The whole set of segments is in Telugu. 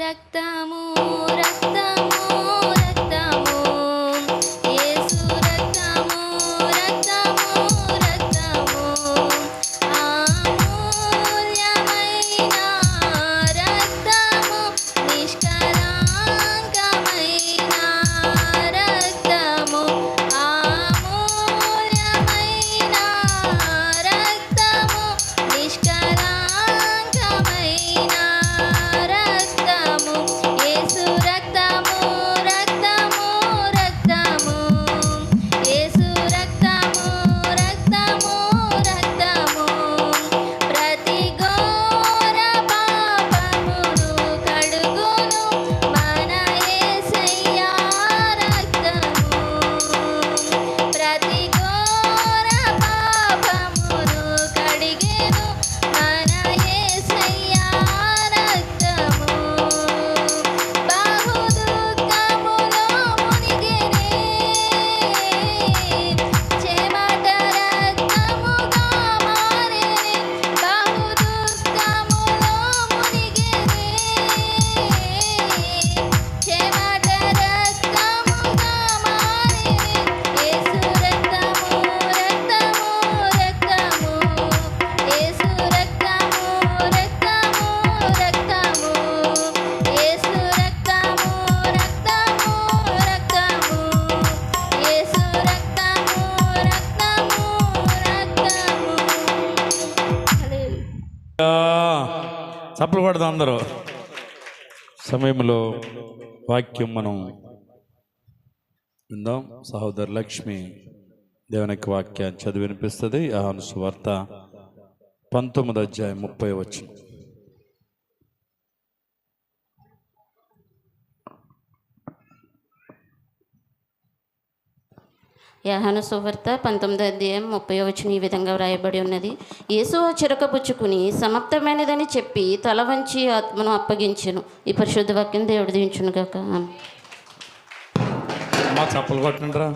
రక్తము రక్తము రక్తము యేసు రక్తము రక్తము రక్తము అమూల్యమైన రక్తము నిష్కళంకమైన రక్తము అమూల్యమైన రక్తము నిష్కళంకమైన రక్తము యేసు రక్తము రక్తము రక్తము యేసు రక్తము రక్తము రక్తము ప్రతి ఘోర పాపమును కడుగును మన యేసయ్య రక్తము ప్రతి ఘోర పాపమును కడిగెను మన యేసయ్య రక్తము బహు దుఃఖములో మునిగెనే చెమట రక్తముగా మారెనే బహు దుఃఖములో మునిగెనే చెమట రక్తముగా మారెనే యేసు రక్తము రక్తము రక్తము యేసు రక్తము రక్తము రక్తము యేసు రక్తము రక్తము రక్తము యేసు రక్తము రక్తము రక్తము హల్లెలూయా. చప్పలు కొడదాం అందరూ. సమయంలో వాక్యం మనం విందాం. సహోదరు లక్ష్మి దేవుని యొక్క వాక్యాన్ని చదివి వినిపిస్తుంది. యోహాను సువార్త 19:30. యోహాను సువార్త 19:30 ఈ విధంగా వ్రాయబడి ఉన్నది. యేసు ఆ చిరకపుచ్చుకుని సమాప్తమైనదని చెప్పి తల వంచి ఆత్మను అప్పగించెను. ఈ పరిశుద్ధ వాక్యం దేవుడు దీవించును గాక. మా చప్పలు కొట్టండి రా.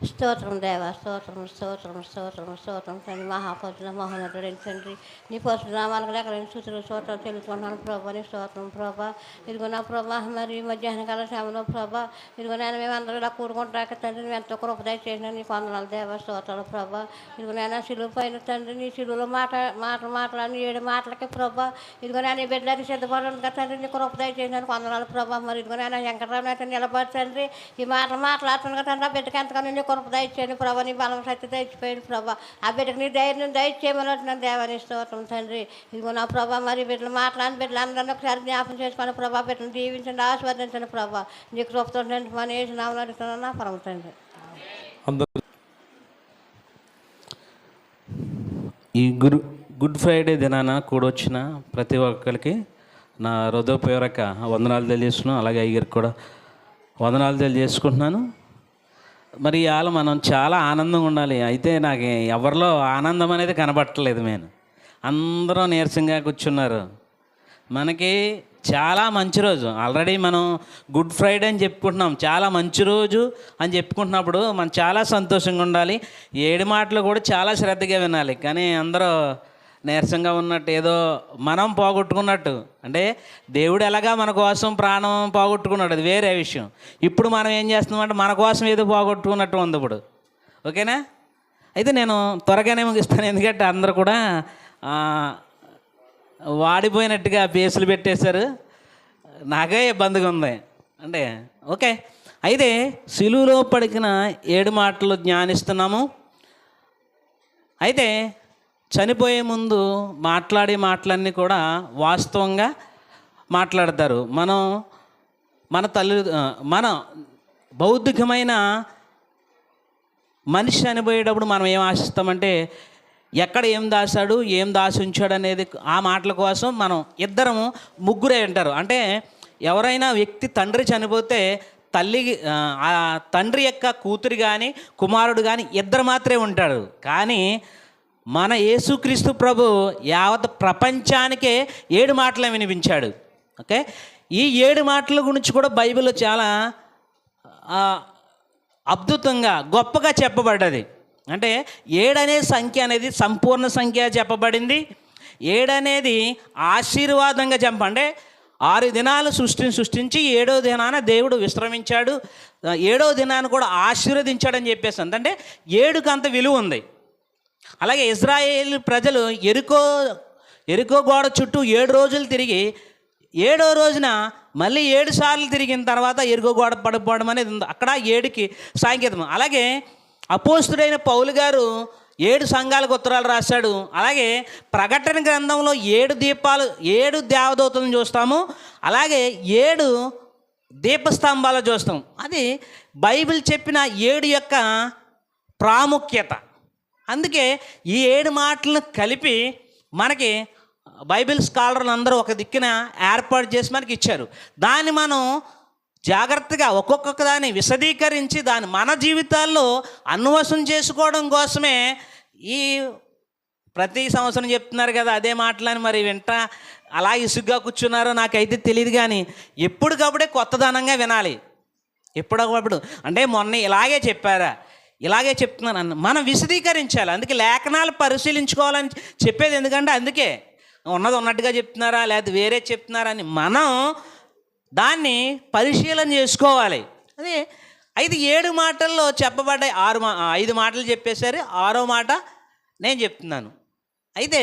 స్తోత్రం దేవా, స్తోత్రం స్తోత్రం స్తోత్రం స్తోత్రం తండ్రి. మహాపరుల మహోన్నతుడైన తండ్రి, నీ పరశునామాలకు లెక్కలేని స్థుతులు స్తోత్రం తెలుసుకుంటున్నాను ప్రభా. నీ స్తోత్రం ప్రభా. ఇదిగో నా ప్రభా, మరి మధ్యాహ్న కాల సమయంలో ప్రభా, ఇదిగో నేను మేమందరూ ఇలా కూడుకుంటాక తండ్రి నువ్వు ఎంతో కృపదయ చేసిన నీ వందనాలు దేవా, స్తోత్రాలు ప్రభా. ఇదిగో నేను సిలువ పైన తండ్రి నీ సిలువలో మాట్లాడి 7 మాటలకి ప్రభా, ఇదిగో నేను బిడ్డలకి సిద్ధపడగా తండ్రి నీ కృపదయ చేసిన వందనాలు ప్రభా. మరి ఇదిగో నేను వెంకటరావు అయితే నిలబడి తండ్రి ఈ మాట్లాడుతున్నా తండ్రి ఆ బిడ్డకి ఎంతగానో నీ కృప దయచేయండి ప్రభా. నీ బలం శక్తి దయచిపోయింది ప్రభా. ఆ బిడ్డకి నీ ధైర్యం దయచేయమని దేవాని స్తోత్రం తండ్రి. ఇదిగో నా ప్రభా, మరి బిడ్డలు మాట్లాడిన బిడ్డలు అందరినీ ఒకసారి జ్ఞాపకం చేసుకుని ప్రభా, బిడ్డను దీవించండి, ఆశీర్వదించండి ప్రభా. నీ కృపతో మన వేసినామని అడుగుతున్నాను నా పరమ తండ్రి. ఈ గుడ్ ఫ్రైడే దినాన కూడొచ్చిన ప్రతి ఒక్కరికి నా హృదయపూర్వక వందనాలు తెలియజేస్తున్నాను. అలాగే అయ్యగారికి కూడా వందనాలు తెలియజేసుకుంటున్నాను. మరి ఇవాళ మనం చాలా ఆనందంగా ఉండాలి. అయితే నాకు ఎవరిలో ఆనందం అనేది కనబట్టలేదు. అందరూ నీరసంగా కూర్చున్నారు. మనకి చాలా మంచి రోజు. ఆల్రెడీ మనం గుడ్ ఫ్రైడే అని చెప్పుకుంటున్నాం. చాలా మంచి రోజు అని చెప్పుకుంటున్నప్పుడు మనం చాలా సంతోషంగా ఉండాలి. 7 మాటలు కూడా చాలా శ్రద్ధగా వినాలి. కానీ అందరూ నీరసంగా ఉన్నట్టు, ఏదో మనం పోగొట్టుకున్నట్టు. అంటే దేవుడు ఎలాగా మన కోసం ప్రాణం పోగొట్టుకున్నాడు, అది వేరే విషయం. ఇప్పుడు మనం ఏం చేస్తున్నామంటే మన కోసం ఏదో పోగొట్టుకున్నట్టు ఉంది ఇప్పుడు. ఓకేనా? అయితే నేను త్వరగానే ముగిస్తాను, ఎందుకంటే అందరూ కూడా వాడిపోయినట్టుగా పేసులు పెట్టేశారు. నాకే ఇబ్బందిగా ఉంది. అంటే ఓకే, అయితే సిలువలో పడికిన 7 మాటలు ధ్యానిస్తున్నాము. అయితే చనిపోయే ముందు మాట్లాడే మాటలన్నీ కూడా వాస్తవంగా మాట్లాడతారు. మన బౌద్ధికమైన మనిషి చనిపోయేటప్పుడు మనం ఏం ఆశిస్తామంటే ఎక్కడ ఏం దాశాడు, ఏం దాచి ఉంచాడు అనేది ఆ మాటల కోసం మనం ముగ్గురే ఉంటారు. అంటే ఎవరైనా వ్యక్తి తండ్రి చనిపోతే ఆ తండ్రి యొక్క కూతురు కానీ కుమారుడు కానీ ఇద్దరు మాత్రమే ఉంటాడు. కానీ మన యేసుక్రీస్తు ప్రభు యావత్ ప్రపంచానికే 7 మాటలు వినిపించాడు. ఓకే, ఈ 7 మాటల గురించి కూడా బైబిల్లో చాలా అద్భుతంగా గొప్పగా చెప్పబడ్డది. అంటే 7 అనే సంఖ్య అనేది సంపూర్ణ సంఖ్య చెప్పబడింది. ఏడు అనేది ఆశీర్వాదంగా చెప్పండి. 6 దినాలు సృష్టించి 7వ దినాన దేవుడు విశ్రమించాడు, 7వ దినాన్ని కూడా ఆశీర్వదించాడని చెప్పేసి అంటే 7కు అంత విలువ ఉంది. అలాగే ఇజ్రాయేల్ ప్రజలు ఎరుకో గోడ చుట్టూ 7 రోజులు తిరిగి 7వ రోజున మళ్ళీ 7 సార్లు తిరిగిన తర్వాత ఎరుకో గోడ పడిపోవడం అనేది ఉంది. అక్కడ 7కి సాంకేతం. అలాగే అపోస్తుడైన పౌలు గారు 7 సంఘాలకు ఉత్తరాలు రాశాడు. అలాగే ప్రకటన గ్రంథంలో 7 దీపాలు, 7 దేవదూతలను చూస్తాము. అలాగే 7 దీపస్తంభాలు చూస్తాం. అది బైబిల్ చెప్పిన 7 యొక్క ప్రాముఖ్యత. అందుకే ఈ 7 మాటలను కలిపి మనకి బైబిల్ స్కాలర్లు అందరూ ఒక దిక్కున ఏర్పాటు చేసి మనకి ఇచ్చారు. దాన్ని మనం జాగ్రత్తగా ఒక్కొక్క దాన్ని విశదీకరించి దాన్ని మన జీవితాల్లో అన్వసం చేసుకోవడం కోసమే ఈ ప్రతి సంవత్సరం చెప్తున్నారు కదా అదే మాటలని మరి వింటా అలా ఇసుగ్గా కూర్చున్నారో నాకైతే తెలియదు. కానీ ఎప్పటికప్పుడే కొత్తదనంగా వినాలి. ఎప్పటికప్పుడు అంటే మొన్న ఇలాగే చెప్పారా, ఇలాగే చెప్తున్నాను మనం విశదీకరించాలి. అందుకే లేఖనాలు పరిశీలించుకోవాలని చెప్పేది. ఎందుకంటే అందుకే ఉన్నది ఉన్నట్టుగా చెప్తున్నారా లేకపోతే వేరే చెప్తున్నారా అని మనం దాన్ని పరిశీలన చేసుకోవాలి. అదే అయితే 7 మాటల్లో చెప్పబడ్డాయి. 5 మాటలు చెప్పేశారు, 6వ మాట నేను చెప్తున్నాను. అయితే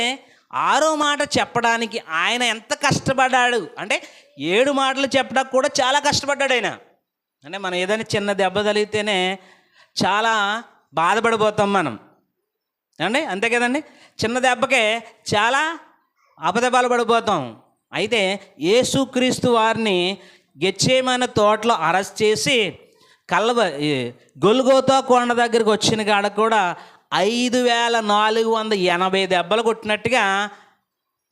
6వ మాట చెప్పడానికి ఆయన ఎంత కష్టపడ్డాడు అంటే 7 మాటలు చెప్పడానికి కూడా చాలా కష్టపడ్డాడు ఆయన. అంటే మనం ఏదైనా చిన్న దెబ్బ తగిలితేనే చాలా బాధపడిపోతాం మనం అండి, అంతే కదండి. చిన్న దెబ్బకే చాలా అపదెబ్బలు పడిపోతాం. అయితే యేసుక్రీస్తు వారిని గెత్సేమనే తోటలో అరెస్ట్ చేసి గొల్గోతా కొండ దగ్గరికి వచ్చిన కాడ కూడా 5480 దెబ్బలు కొట్టినట్టుగా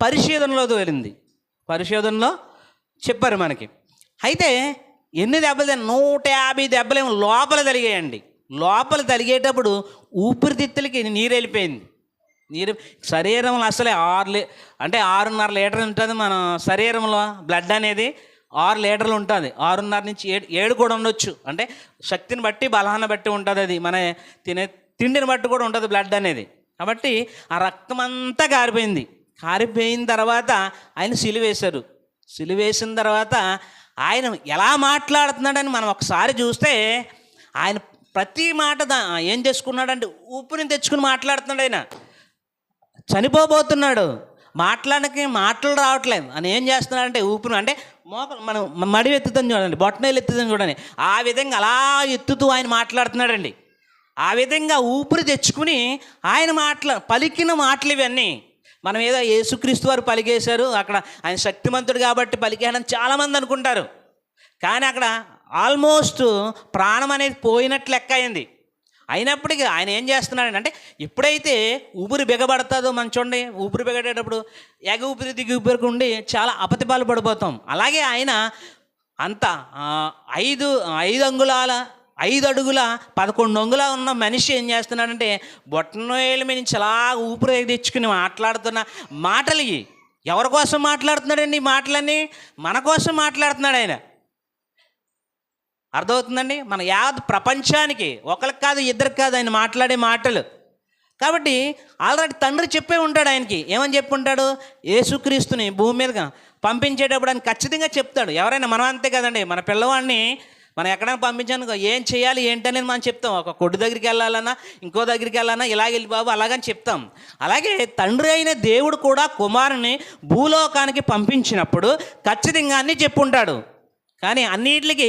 పరిశోధనలో తేలింది. పరిశోధనలో చెప్పారు మనకి. అయితే ఎన్ని దెబ్బలు 150 దెబ్బలేమో లోపల తలిగాయండి. లోపల తలిగేటప్పుడు ఊపిరితిత్తులకి నీరు వెళ్ళిపోయింది. నీరు శరీరంలో అసలే 6.5 లీటర్ ఉంటుంది మన శరీరంలో. బ్లడ్ అనేది 6 లీటర్లు ఉంటుంది. 6.5 నుంచి 7 కూడా ఉండొచ్చు. అంటే శక్తిని బట్టి బలాన్ని బట్టి ఉంటుంది. అది మన తినే తిండిని బట్టి కూడా ఉంటుంది బ్లడ్ అనేది. కాబట్టి ఆ రక్తం అంతా కారిపోయింది. కారిపోయిన తర్వాత ఆయన సిలువేశారు. సిలువేసిన తర్వాత ఆయన ఎలా మాట్లాడుతున్నాడని మనం ఒకసారి చూస్తే ఆయన ప్రతి మాట ఏం చేసుకున్నాడంటే ఊపిరిని తెచ్చుకుని మాట్లాడుతున్నాడు. ఆయన చనిపోబోతున్నాడు, మాటలు రావట్లేదు అని ఏం చేస్తున్నాడంటే ఊపిరి అంటే మనం మడి ఎత్తుతాం చూడండి, బొట్టనీళ్ళు ఎత్తుతాం చూడండి, ఆ విధంగా అలా ఎత్తుతూ ఆయన మాట్లాడుతున్నాడండి. ఆ విధంగా ఊపిరి తెచ్చుకుని ఆయన పలికిన మాటలు ఇవన్నీ మనం ఏదో యేసుక్రీస్తు వారు పలికేశారు, అక్కడ ఆయన శక్తిమంతుడు కాబట్టి పలికాడని చాలామంది అనుకుంటారు. కానీ అక్కడ ఆల్మోస్ట్ ప్రాణం అనేది పోయినట్లు లెక్క అయింది. అయినప్పటికీ ఆయన ఏం చేస్తున్నాడు అంటే ఎప్పుడైతే ఊపిరి బిగబడుతుందో మనం చూడండి, ఊపిరి బిగడేటప్పుడు ఎగ ఊపిరి దిగి ఊపిరికి ఉండి చాలా అపతిపాలు పడిపోతాం. అలాగే ఆయన అంత 5 అంగుళాల 5 అడుగుల 11 అంగుళాల ఉన్న మనిషి ఏం చేస్తున్నాడంటే బొట్టనవేళ్ళ మీద నుంచి అలా ఊపిరి తెచ్చుకుని మాట్లాడుతున్న మాటలు ఎవరి కోసం మాట్లాడుతున్నాడండి? ఈ మాటలన్నీ మన కోసం మాట్లాడుతున్నాడు ఆయన. అర్థమవుతుందండి? మన యావత్ ప్రపంచానికి ఒకరికి కాదు ఇద్దరికి కాదు ఆయన మాట్లాడే మాటలు. కాబట్టి ఆల్రెడీ తండ్రి చెప్పే ఉంటాడు ఆయనకి. ఏమని చెప్పి ఉంటాడు? యేసుక్రీస్తుని భూమి మీదగా పంపించేటప్పుడు ఆయన ఖచ్చితంగా చెప్తాడు. ఎవరైనా మనం అంతే కదండి, మన పిల్లవాడిని మనం ఎక్కడైనా పంపించాను ఏం చేయాలి ఏంటనేది మనం చెప్తాం. ఒక కొట్టు దగ్గరికి వెళ్ళాలన్నా ఇంకో దగ్గరికి వెళ్ళాలన్నా ఇలాగ వెళ్ళి బాబు అలాగని చెప్తాం. అలాగే తండ్రి అయిన దేవుడు కూడా కుమారుని భూలోకానికి పంపించినప్పుడు ఖచ్చితంగా అన్నీ చెప్పుంటాడు. కానీ అన్నిటికి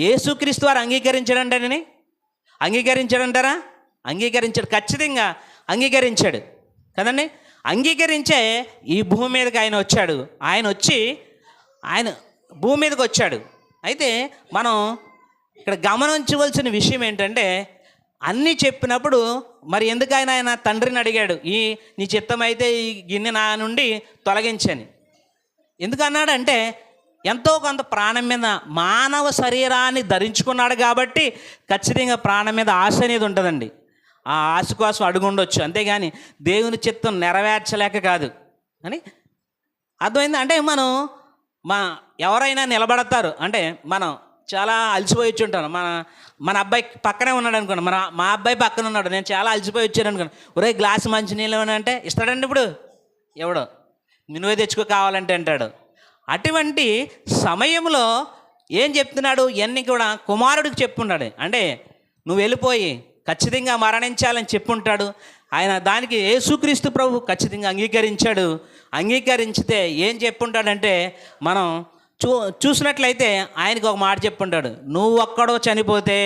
యేసుక్రీస్తు వారు అంగీకరించాడంటారని అంగీకరించాడంటారా? అంగీకరించాడు, ఖచ్చితంగా అంగీకరించాడు కదండి. అంగీకరించే ఈ భూమి మీదకి ఆయన వచ్చాడు. ఆయన భూమి మీదకి వచ్చాడు. అయితే మనం ఇక్కడ గమనించవలసిన విషయం ఏంటంటే అన్నీ చెప్పినప్పుడు మరి ఎందుకు ఆయన తండ్రిని అడిగాడు, నీ చిత్తమైతే ఈ గిన్నె నా నుండి తొలగించని ఎందుకు అన్నాడంటే ఎంతో కొంత ప్రాణం మీద మానవ శరీరాన్ని ధరించుకున్నాడు కాబట్టి ఖచ్చితంగా ప్రాణం మీద ఆశ అనేది ఉంటుందండి. ఆ ఆశ కోసం అడుగుండొచ్చు, అంతేగాని దేవుని చిత్తం నెరవేర్చలేక కాదు అని అర్థమైంది. అంటే మనం ఎవరైనా నిలబడతారు అంటే మనం చాలా అలసిపోయి వచ్చి ఉంటాను. మన అబ్బాయి పక్కనే ఉన్నాడు అనుకోండి, మా అబ్బాయి పక్కన ఉన్నాడు, నేను చాలా అలసిపోయి వచ్చాను అనుకోండి, ఒరే గ్లాసు మంచినీళ్ళు అంటే ఇస్తాడండి. ఇప్పుడు ఎవడో నువ్వే తెచ్చుకో కావాలంటే అంటాడు. అటువంటి సమయంలో ఏం చెప్తున్నాడు, ఇవన్నీ కూడా కుమారుడికి చెప్పున్నాడు. అంటే నువ్వు వెళ్ళిపోయి ఖచ్చితంగా మరణించాలని చెప్పుంటాడు. ఆయన దానికి యేసుక్రీస్తు ప్రభు ఖచ్చితంగా అంగీకరించాడు. అంగీకరించితే ఏం చెప్పుంటాడంటే మనం చూసినట్లయితే ఆయనకు ఒక మాట చెప్పుంటాడు, నువ్వు ఒక్కడో చనిపోతే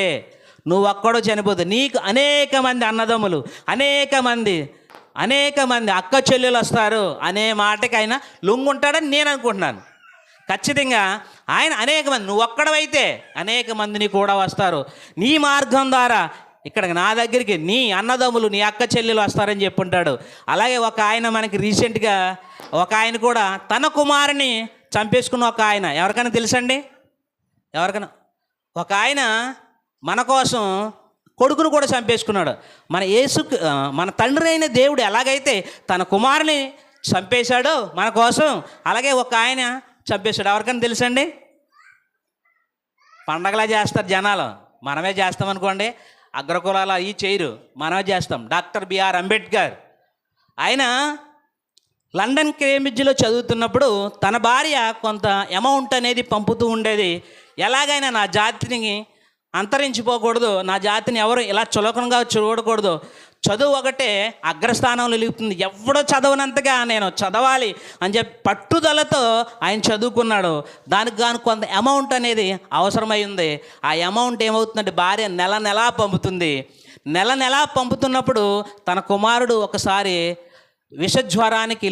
నీకు అనేక మంది అన్నదమ్ములు, అనేక మంది అక్క చెల్లెలు వస్తారు అనే మాటకి ఆయన లొంగుంటాడని నేను అనుకుంటున్నాను. ఖచ్చితంగా ఆయన అనేక మంది, నువ్వు ఒక్కడవైతే అనేక మందిని కూడా వస్తారు నీ మార్గం ద్వారా ఇక్కడికి నా దగ్గరికి, నీ అన్నదమ్ములు నీ అక్క చెల్లెలు వస్తారని చెప్పుంటాడు. అలాగే ఒక ఆయన మనకి రీసెంట్గా ఒక ఆయన కూడా తన కుమారుని చంపేసుకున్న ఒక ఆయన, ఎవరికైనా తెలుసండి? ఎవరికైనా? ఒక ఆయన మన కోసం కొడుకును కూడా చంపేసుకున్నాడు. మన తండ్రి అయిన దేవుడు ఎలాగైతే తన కుమారుని చంపేశాడో మన కోసం, అలాగే ఒక ఆయన చంపేశాడు. ఎవరికైనా తెలుసండి? పండగలా చేస్తారు జనాలు, మనమే చేస్తామనుకోండి. అగ్రకులాల ఈ చేయరు, మనమే చేస్తాం. డాక్టర్ బిఆర్ అంబేద్కర్ ఆయన లండన్ కేంబ్రిడ్జ్లో చదువుతున్నప్పుడు తన భార్య కొంత అమౌంట్ అనేది పంపుతూ ఉండేది. ఎలాగైనా నా జాతిని అంతరించిపోకూడదు, నా జాతిని ఎవరు ఇలా చులకనగా చూడకూడదు, చదువు ఒకటే అగ్రస్థానంలో నిలుపుతుంది, ఎవడో చదవనంతగా నేను చదవాలి అని చెప్పి పట్టుదలతో ఆయన చదువుకున్నాడు. దానికి గాను కొంత అమౌంట్ అనేది అవసరమై ఉంది. ఆ అమౌంట్ ఏమవుతుందంటే భార్య నెల పంపుతుంది. నెల పంపుతున్నప్పుడు తన కుమారుడు ఒకసారి విషజ్వరానికి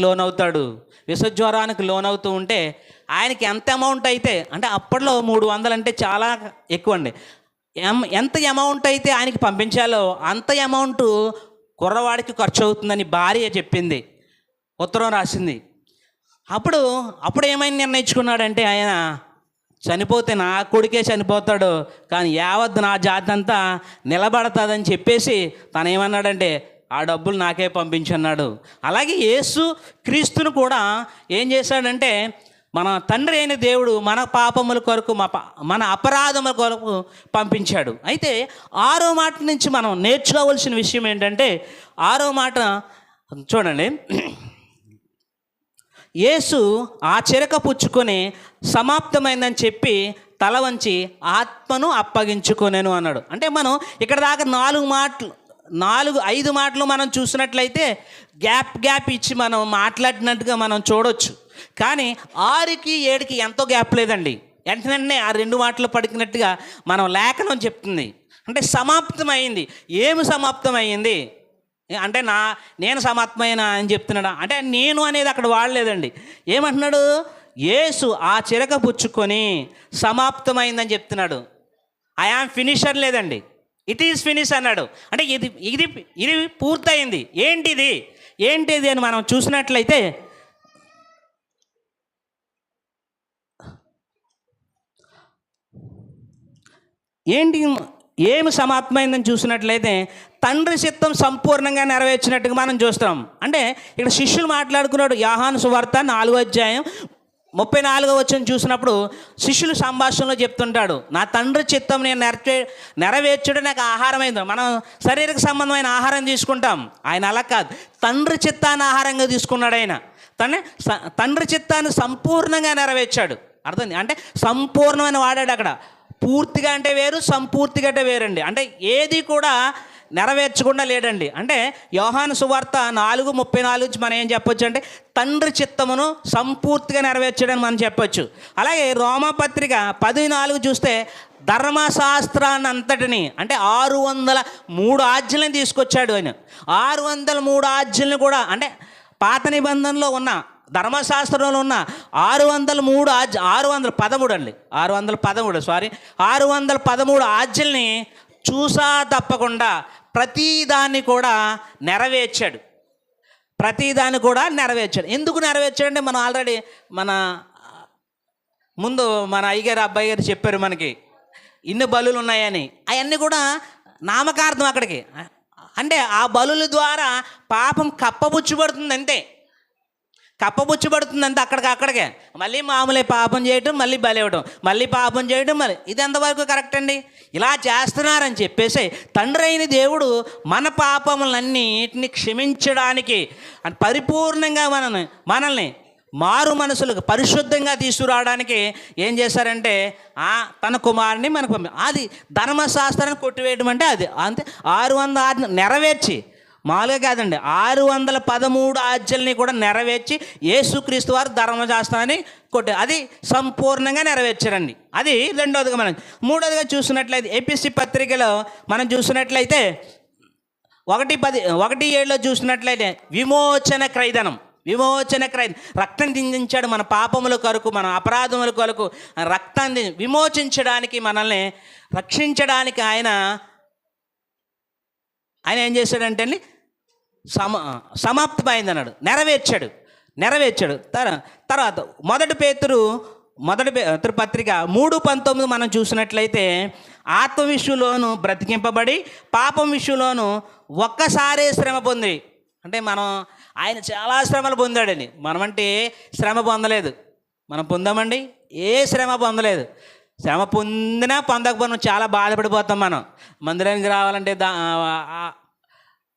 లోనవుతూ ఉంటే ఆయనకి ఎంత అమౌంట్ అయితే, అంటే అప్పట్లో 300 అంటే చాలా ఎక్కువ అండి, ఎంత అమౌంట్ అయితే ఆయనకి పంపించాలో అంత అమౌంట్ కుర్రవాడికి ఖర్చు అవుతుందని భార్య చెప్పింది, ఉత్తరం రాసింది. అప్పుడు ఏమైనా నిర్ణయించుకున్నాడంటే ఆయన చనిపోతే నా కొడుకే చనిపోతాడు, కానీ యావత్ నా జాతి అంతా నిలబడతాదని చెప్పేసి తను ఏమన్నాడంటే ఆ డబ్బులు నాకే పంపించన్నాడు. అలాగే యేసు క్రీస్తును కూడా ఏం చేశాడంటే మన తండ్రి అయిన దేవుడు మన పాపముల కొరకు మన అపరాధముల కొరకు పంపించాడు. అయితే 6వ మాట నుంచి మనం నేర్చుకోవాల్సిన విషయం ఏంటంటే, 6వ మాట చూడండి, యేసు ఆ చెరక పుచ్చుకొని సమాప్తమైందని చెప్పి తల వంచి ఆత్మను అప్పగించుకొనెను అన్నాడు. అంటే మనం ఇక్కడ దాకా 5 మాటలు మనం చూసినట్లయితే గ్యాప్ ఇచ్చి మనం మాట్లాడినట్టుగా మనం చూడొచ్చు. కానీ 6కి 7కి ఎంతో గ్యాప్ లేదండి. వెంటనే ఆ 2 మాటలు పడికినట్టుగా మనం లేఖనం చెప్తుంది. అంటే సమాప్తమైంది. ఏమి సమాప్తమైంది అంటే నేను సమాప్తమైన అని చెప్తున్నాడా అంటే నేను అనేది అక్కడ వాడలేదండి. ఏమంటున్నాడు? యేసు ఆ చిరక పుచ్చుకొని సమాప్తమైందని చెప్తున్నాడు. ఐ యామ్ ఫినిషర్ లేదండి, ఇట్ ఈజ్ ఫినిష్ అన్నాడు. అంటే ఇది పూర్తయింది. ఏంటిది అని మనం చూసినట్లయితే ఏమి సమాప్తమైందని చూసినట్లయితే తండ్రి చిత్తం సంపూర్ణంగా నెరవేర్చినట్టుగా మనం చూస్తాం. అంటే ఇక్కడ శిష్యులు మాట్లాడుకున్నాడు. యోహాను సువార్త 4వ అధ్యాయం 34వ వచనం చూసినప్పుడు శిష్యులు సంభాషణలో చెప్తుంటాడు, నా తండ్రి చిత్తం నేను నెరవేర్చడం నాకు ఆహారమైంది. మనం శారీరక సంబంధమైన ఆహారం తీసుకుంటాం, ఆయన అలా కాదు, తండ్రి చిత్తాన్ని ఆహారంగా తీసుకున్నాడు. ఆయన తండ్రి చిత్తాన్ని సంపూర్ణంగా నెరవేర్చాడు. అర్థం అంటే సంపూర్ణమైన వాడాడు. అక్కడ పూర్తిగా అంటే వేరు, సంపూర్తిగా అంటే వేరండి. అంటే ఏది కూడా నెరవేర్చకుండా లేడండి. అంటే యోహాను సువార్త 4:34 నుంచి మనం ఏం చెప్పొచ్చు అంటే తండ్రి చిత్తమును సంపూర్తిగా నెరవేర్చడని మనం చెప్పొచ్చు. అలాగే రోమాపత్రిక 10:4 చూస్తే ధర్మశాస్త్రాన్ని అంతటిని అంటే 603 ఆజ్ఞలను తీసుకొచ్చాడు ఆయన. 603 ఆజ్ఞలను కూడా అంటే పాత నిబంధనలో ఉన్న ధర్మశాస్త్రంలో ఉన్న 613 ఆజ్ఞల్ని చూసా తప్పకుండా ప్రతిదాన్ని కూడా నెరవేర్చాడు. ఎందుకు నెరవేర్చాడంటే మనం ఆల్రెడీ ముందు మన అయ్యగారు అబ్బాయి గారు చెప్పారు మనకి ఇన్ని బలులు ఉన్నాయని. అవన్నీ కూడా నామకార్థం అక్కడికి. అంటే ఆ బలుల ద్వారా పాపం కప్పబుచ్చుబడుతుంది అంతే. అక్కడికే మళ్ళీ మామూలే పాపం చేయటం, మళ్ళీ బలి ఇవ్వడం, మళ్ళీ పాపం చేయడం, మళ్ళీ ఇది ఎంతవరకు కరెక్ట్ అండి? ఇలా చేస్తున్నారని చెప్పేసి తండ్రి అయిన దేవుడు మన పాపములన్నిటిని క్షమించడానికి పరిపూర్ణంగా మనల్ని మారు మనసులకు పరిశుద్ధంగా తీసుకురావడానికి ఏం చేశారంటే తన కుమారుని మనకు అది ధర్మశాస్త్రాన్ని కొట్టివేయడం అంటే అది అంతే. 606 నెరవేర్చి, మామూలుగా కాదండి, 613 ఆజ్ఞల్ని కూడా నెరవేర్చి యేసుక్రీస్తు వారు ధర్మశాస్త్రాన్ని అది సంపూర్ణంగా నెరవేర్చారండి. అది రెండోదిగా. మనం మూడోదిగా చూసినట్లయితే ఎపిసి పత్రికలో మనం చూసినట్లయితే 1:7 చూసినట్లయితే విమోచన క్రైదనం రక్తం దించాడు మన పాపముల కొరకు, మన అపరాధముల కొరకు రక్తాన్ని విమోచించడానికి, మనల్ని రక్షించడానికి ఆయన ఏం చేశాడంటే అండి, సమాప్తమైంది అన్నాడు, నెరవేర్చాడు. తర్వాత మొదటి పేతురు పత్రిక 3:19 మనం చూసినట్లయితే ఆత్మ విషయంలోను బ్రతికింపబడి పాపం విషయంలోను ఒక్కసారే శ్రమ పొంది, అంటే ఆయన చాలా శ్రమలు పొందాడని. మనమంటే శ్రమ పొందలేదు, మనం పొందామండి, ఏ శ్రమ పొందలేదు. శ్రమ పొందినా పొందకపోయినా చాలా బాధపడిపోతాం. మనం మందిరానికి రావాలంటే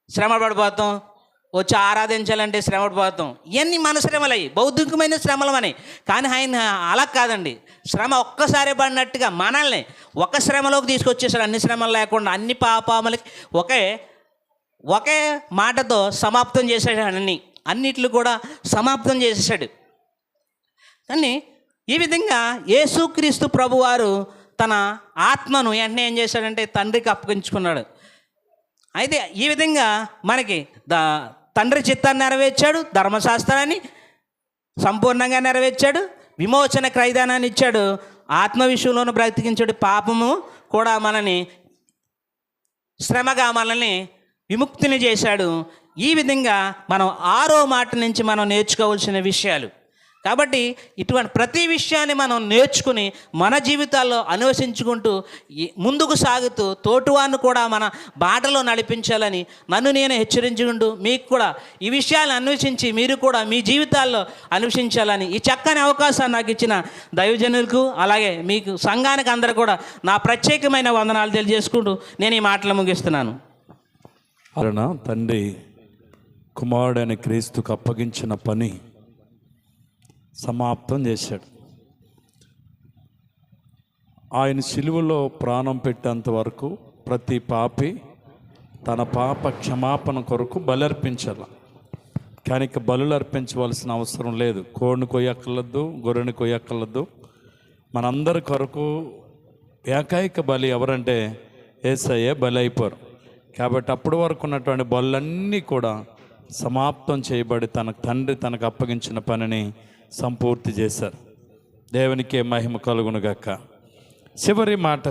శ్రమ పడిపోతాం, వచ్చి ఆరాధించాలంటే శ్రమ పడిపోతాం. ఇవన్నీ మన శ్రమలు అయ్యి, బౌద్ధికమైన శ్రమలు అని. కానీ ఆయన అలా కాదండి, శ్రమ ఒక్కసారి పడినట్టుగా మనల్ని ఒక శ్రమలోకి తీసుకొచ్చేసాడు. అన్ని శ్రమలు లేకుండా అన్ని పాపాలకి ఒకే మాటతో సమాప్తం చేశాడు. అన్నిట్లు కూడా సమాప్తం చేసేసాడు. కానీ ఈ విధంగా యేసుక్రీస్తు ప్రభువారు తన ఆత్మను వెంటనే ఏం చేశాడంటే తండ్రికి అప్పగించుకున్నాడు. అయితే ఈ విధంగా మనకి తండ్రి చిత్తాన్ని నెరవేర్చాడు, ధర్మశాస్త్రాన్ని సంపూర్ణంగా నెరవేర్చాడు, విమోచన క్రైదానాన్ని ఇచ్చాడు, ఆత్మ విషయంలోనూ బ్రతికించాడు, పాపము కూడా మనని శ్రమగా మనల్ని విముక్తిని చేశాడు. ఈ విధంగా మనం 6వ మాట నుంచి మనం నేర్చుకోవాల్సిన విషయాలు. కాబట్టి ఇటువంటి ప్రతి విషయాన్ని మనం నేర్చుకుని మన జీవితాల్లో అన్వేషించుకుంటూ ముందుకు సాగుతూ తోటివారిని కూడా మన బాటలో నడిపించాలని నన్ను నేను హెచ్చరించుకుంటూ మీకు కూడా ఈ విషయాలను అన్వేషించి మీరు కూడా మీ జీవితాల్లో అన్వేషించాలని ఈ చక్కని అవకాశాన్ని నాకు ఇచ్చిన దైవజనులకు అలాగే మీకు సంఘానికి అందరూ కూడా నా ప్రత్యేకమైన వందనాలు తెలియజేసుకుంటూ నేను ఈ మాటలు ముగిస్తున్నాను. తండ్రి కుమారుడైన క్రీస్తుకు అప్పగించిన పని సమాప్తం చేశాడు. ఆయన శిలువలో ప్రాణం పెట్టేంత వరకు ప్రతి పాపి తన పాప క్షమాపణ కొరకు బలర్పించాల. కానీ ఇక బలులు అర్పించవలసిన అవసరం లేదు. కోడిని కొయ్యక్కర్లద్దు, గొర్రెని కొయ్యక్కర్లద్దు. మనందరి కొరకు ఏకైక బలి ఎవరంటే యేసయ్యే బలి అయిపోరు. కాబట్టి అప్పటి వరకు ఉన్నటువంటి బలులన్నీ కూడా సమాప్తం చేయబడి తండ్రి తనకు అప్పగించిన పనిని సంపూర్తి చేశారు. దేవునికే మహిమ కలుగును గాక. చివరి మాట